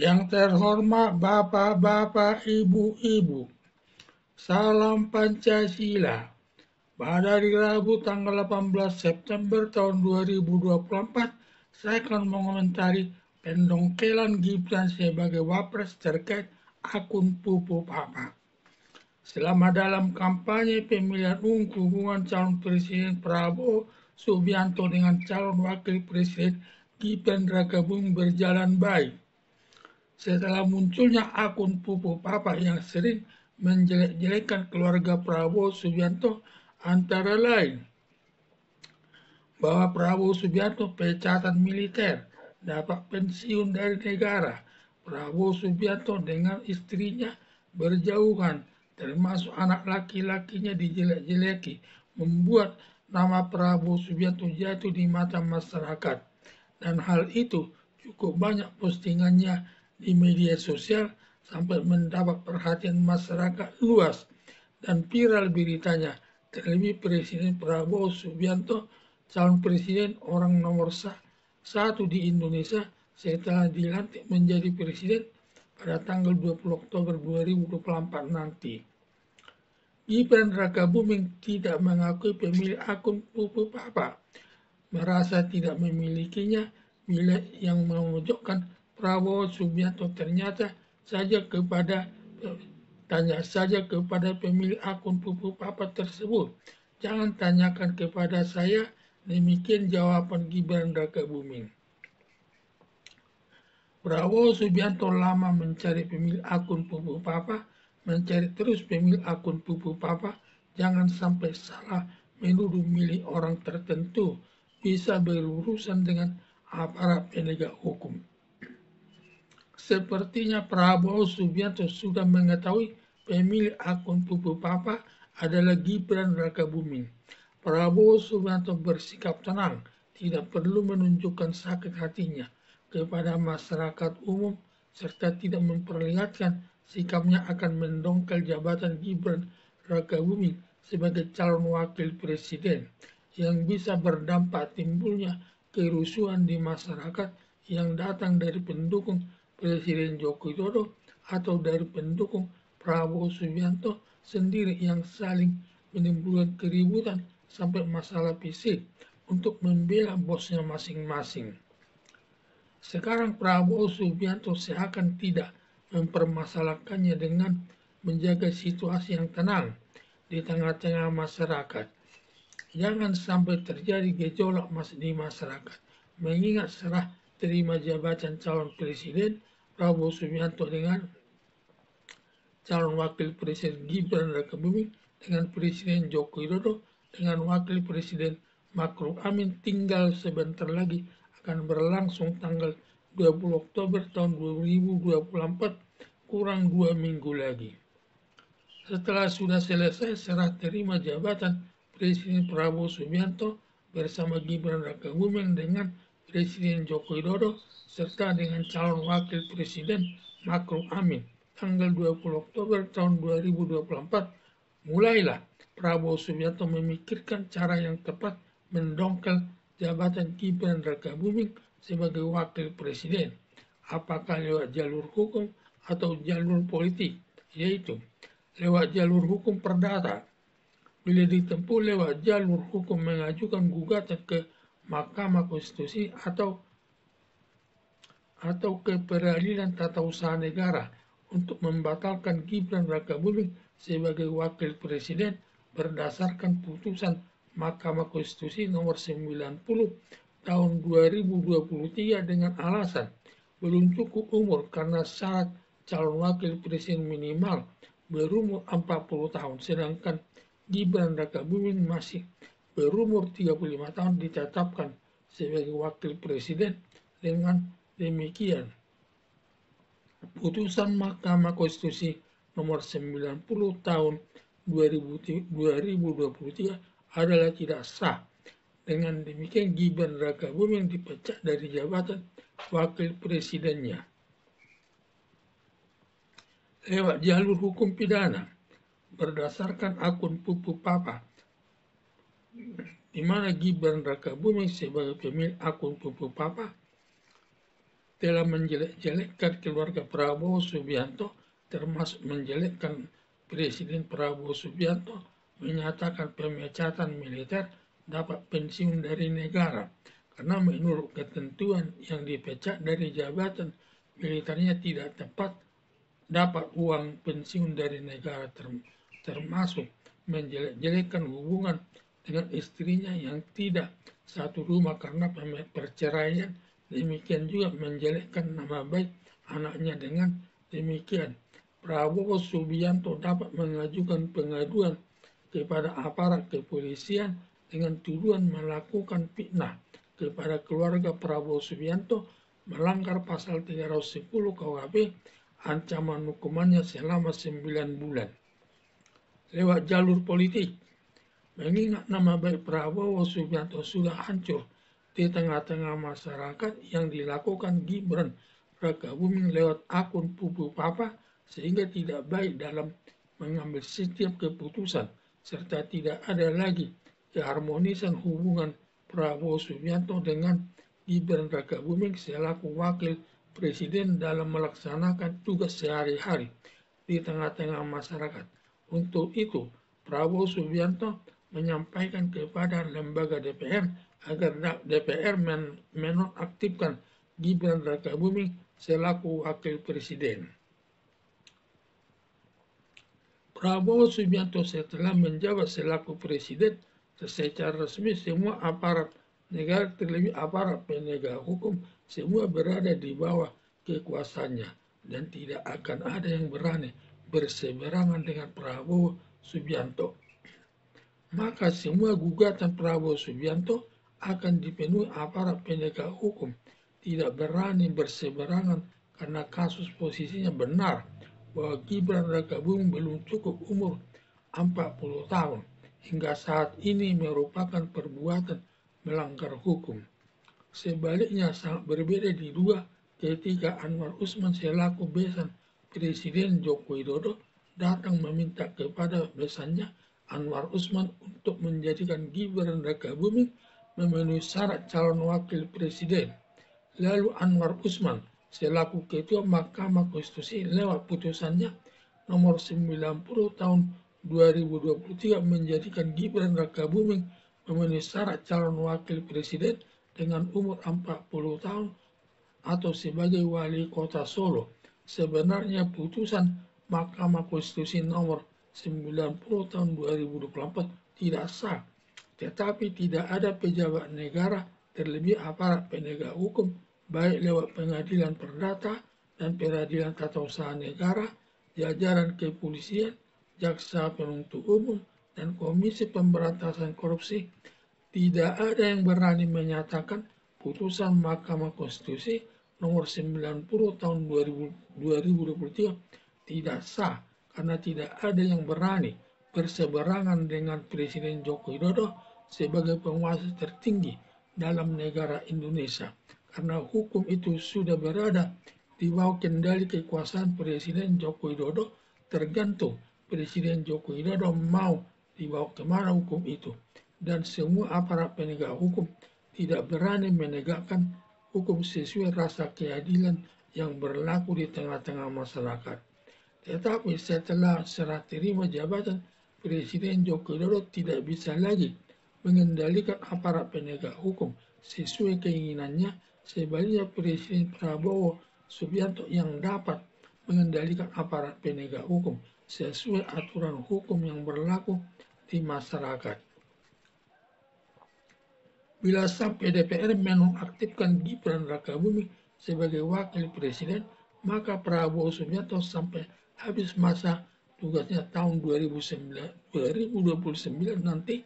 Yang terhormat Bapak-Bapak, Ibu-Ibu, salam Pancasila. Pada hari Rabu tanggal 18 September tahun 2024, saya akan mengomentari pendongkelan Gibran sebagai Wapres terkait akun Pupu Papa. Selama dalam kampanye pemilihan umum, hubungan calon Presiden Prabowo Subianto dengan calon Wakil Presiden Gibran Rakabuming berjalan baik. Setelah munculnya akun Pupu Papa yang sering menjelek-jelekan keluarga Prabowo Subianto, antara lain bahwa Prabowo Subianto pecatan militer, dapat pensiun dari negara, Prabowo Subianto dengan istrinya berjauhan, termasuk anak laki-lakinya dijelek-jeleki, membuat nama Prabowo Subianto jatuh di mata masyarakat. Dan hal itu cukup banyak postingannya di media sosial sampai mendapat perhatian masyarakat luas dan viral beritanya. Terlebih Presiden Prabowo Subianto, calon presiden orang nomor satu di Indonesia setelah dilantik menjadi presiden pada tanggal 20 Oktober 2024 nanti. Gibran Rakabuming tidak mengakui pemilik akun Pupu Papa, merasa tidak memilikinya, bila yang memojokkan Prabowo Subianto ternyata tanya saja kepada pemilik akun Pupu Papa tersebut. Jangan tanyakan kepada saya, demikian jawaban Gibran Rakabuming. Prabowo Subianto lama mencari pemilik akun Pupu Papa, mencari terus pemilik akun Pupu Papa, jangan sampai salah menuduh milik orang tertentu, bisa berurusan dengan aparat penegak hukum. Sepertinya Prabowo Subianto sudah mengetahui pemilik akun Pupu Papa adalah Gibran Rakabuming. Prabowo Subianto bersikap tenang, tidak perlu menunjukkan sakit hatinya kepada masyarakat umum, serta tidak memperlihatkan sikapnya akan mendongkel jabatan Gibran Rakabuming sebagai calon wakil presiden, yang bisa berdampak timbulnya kerusuhan di masyarakat yang datang dari pendukung Presiden Joko Widodo atau dari pendukung Prabowo Subianto sendiri yang saling menimbulkan keributan sampai masalah fisik untuk membela bosnya masing-masing. Sekarang Prabowo Subianto seakan tidak mempermasalahkannya dengan menjaga situasi yang tenang di tengah-tengah masyarakat. Jangan sampai terjadi gejolak di masyarakat, mengingat serah terima jabatan calon presiden Prabowo Subianto dengan calon wakil presiden Gibran Rakabuming dengan Presiden Joko Widodo dengan wakil presiden Ma'ruf Amin tinggal sebentar lagi akan berlangsung tanggal 20 Oktober tahun 2024, kurang 2 minggu lagi. Setelah sudah selesai serah terima jabatan Presiden Prabowo Subianto bersama Gibran Rakabuming dengan Presiden Joko Widodo serta dengan calon wakil presiden Ma'ruf Amin tanggal 20 Oktober tahun 2024, mulailah Prabowo Subianto memikirkan cara yang tepat mendongkel jabatan Gibran Rakabuming sebagai wakil presiden, apakah lewat jalur hukum atau jalur politik, yaitu lewat jalur hukum perdata. Bila ditempuh lewat jalur hukum mengajukan gugatan ke Mahkamah Konstitusi atau ke Peradilan Tata Usaha Negara untuk membatalkan Gibran Rakabuming sebagai wakil presiden berdasarkan putusan Mahkamah Konstitusi nomor 90 tahun 2023 dengan alasan belum cukup umur karena syarat calon wakil presiden minimal berumur 40 tahun, sedangkan Gibran Rakabuming masih berumur 35 tahun ditetapkan sebagai wakil presiden. Dengan demikian, putusan Mahkamah Konstitusi nomor 90 tahun 2023 adalah tidak sah. Dengan demikian, Gibran Rakabuming dipecat dari jabatan wakil presidennya. Lewat jalur hukum pidana, berdasarkan akun Pupu Papa, di mana Gibran Rakabuming sebagai pemilik akun Pupu Papa telah menjelek-jelekkan keluarga Prabowo Subianto, termasuk menjelekkan Presiden Prabowo Subianto, menyatakan pemecatan militer dapat pensiun dari negara. Karena menurut ketentuan yang dipecat dari jabatan militernya tidak tepat, dapat uang pensiun dari negara, termasuk menjelek-jelekkan hubungan dengan istrinya yang tidak satu rumah karena perceraian. Demikian juga menjelekkan nama baik anaknya. Dengan demikian, Prabowo Subianto dapat mengajukan pengaduan kepada aparat kepolisian dengan tuduhan melakukan fitnah kepada keluarga Prabowo Subianto, melanggar pasal 310 KUHP, ancaman hukumannya selama 9 bulan. Lewat jalur politik, mengingat nama baik Prabowo Subianto sudah hancur di tengah-tengah masyarakat yang dilakukan Gibran Rakabuming lewat akun Pupu Papa, sehingga tidak baik dalam mengambil setiap keputusan, serta tidak ada lagi keharmonisan hubungan Prabowo Subianto dengan Gibran Rakabuming selaku wakil presiden dalam melaksanakan tugas sehari-hari di tengah-tengah masyarakat. Untuk itu, Prabowo Subianto menyampaikan kepada lembaga DPR agar DPR menonaktifkan Gibran Rakabuming selaku wakil presiden. Prabowo Subianto setelah menjabat selaku presiden, secara resmi semua aparat negara, terlebih aparat penegak hukum, semua berada di bawah kekuasaannya dan tidak akan ada yang berani berseberangan dengan Prabowo Subianto. Maka semua gugatan Prabowo Subianto akan dipenuhi aparat penegak hukum, tidak berani berseberangan karena kasus posisinya benar bahwa Gibran Rakabuming belum cukup umur 40 tahun. Hingga saat ini merupakan perbuatan melanggar hukum. Sebaliknya sangat berbeda di dua ketika Anwar Usman selaku besan Presiden Joko Widodo datang meminta kepada besannya Anwar Usman untuk menjadikan Gibran Rakabuming memenuhi syarat calon wakil presiden. Lalu Anwar Usman selaku Ketua Mahkamah Konstitusi lewat putusannya nomor 90 tahun 2023 menjadikan Gibran Rakabuming memenuhi syarat calon wakil presiden dengan umur 40 tahun atau sebagai wali kota Solo. Sebenarnya putusan Mahkamah Konstitusi nomor 90 tahun 2024 tidak sah, tetapi tidak ada pejabat negara, terlebih aparat penegak hukum, baik lewat pengadilan perdata dan peradilan tata usaha negara, jajaran kepolisian, jaksa penuntut umum, dan Komisi Pemberantasan Korupsi, tidak ada yang berani menyatakan putusan Mahkamah Konstitusi nomor 90 tahun 2023 tidak sah, karena tidak ada yang berani berseberangan dengan Presiden Joko Widodo sebagai penguasa tertinggi dalam negara Indonesia. Karena hukum itu sudah berada di bawah kendali kekuasaan Presiden Joko Widodo, tergantung Presiden Joko Widodo mau dibawa kemana hukum itu. Dan semua aparat penegak hukum tidak berani menegakkan hukum sesuai rasa keadilan yang berlaku di tengah-tengah masyarakat. Tetapi setelah serah terima jabatan, Presiden Joko Widodo tidak bisa lagi mengendalikan aparat penegak hukum sesuai keinginannya. Sebaliknya Presiden Prabowo Subianto yang dapat mengendalikan aparat penegak hukum sesuai aturan hukum yang berlaku di masyarakat. Bila sampai DPR menonaktifkan Gibran Rakabuming sebagai wakil presiden, maka Prabowo Subianto sampai habis masa tugasnya tahun 2029 nanti,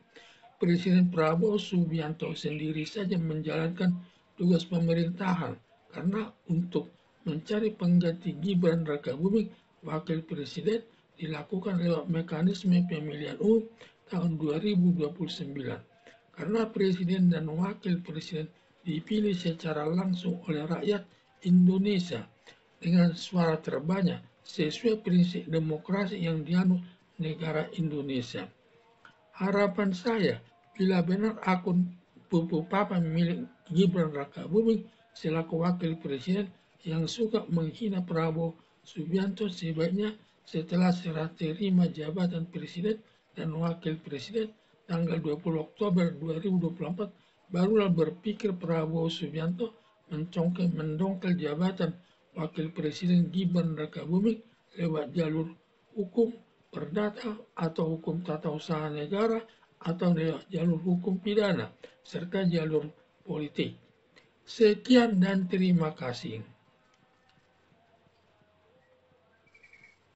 Presiden Prabowo Subianto sendiri saja menjalankan tugas pemerintahan, karena untuk mencari pengganti Gibran Rakabuming wakil presiden dilakukan lewat mekanisme pemilihan umum tahun 2029. Karena presiden dan wakil presiden dipilih secara langsung oleh rakyat Indonesia dengan suara terbanyak sesuai prinsip demokrasi yang dianut negara Indonesia. Harapan saya, bila benar akun Pupu Papa milik Gibran Rakabuming selaku wakil presiden, yang suka menghina Prabowo Subianto sebaiknya setelah serah terima jabatan Presiden dan Wakil Presiden tanggal 20 Oktober 2024 barulah berpikir Prabowo Subianto mendongkel jabatan Wakil Presiden Gibran Rakabuming lewat jalur hukum perdata atau hukum tata usaha negara atau lewat jalur hukum pidana serta jalur politik. Sekian dan terima kasih.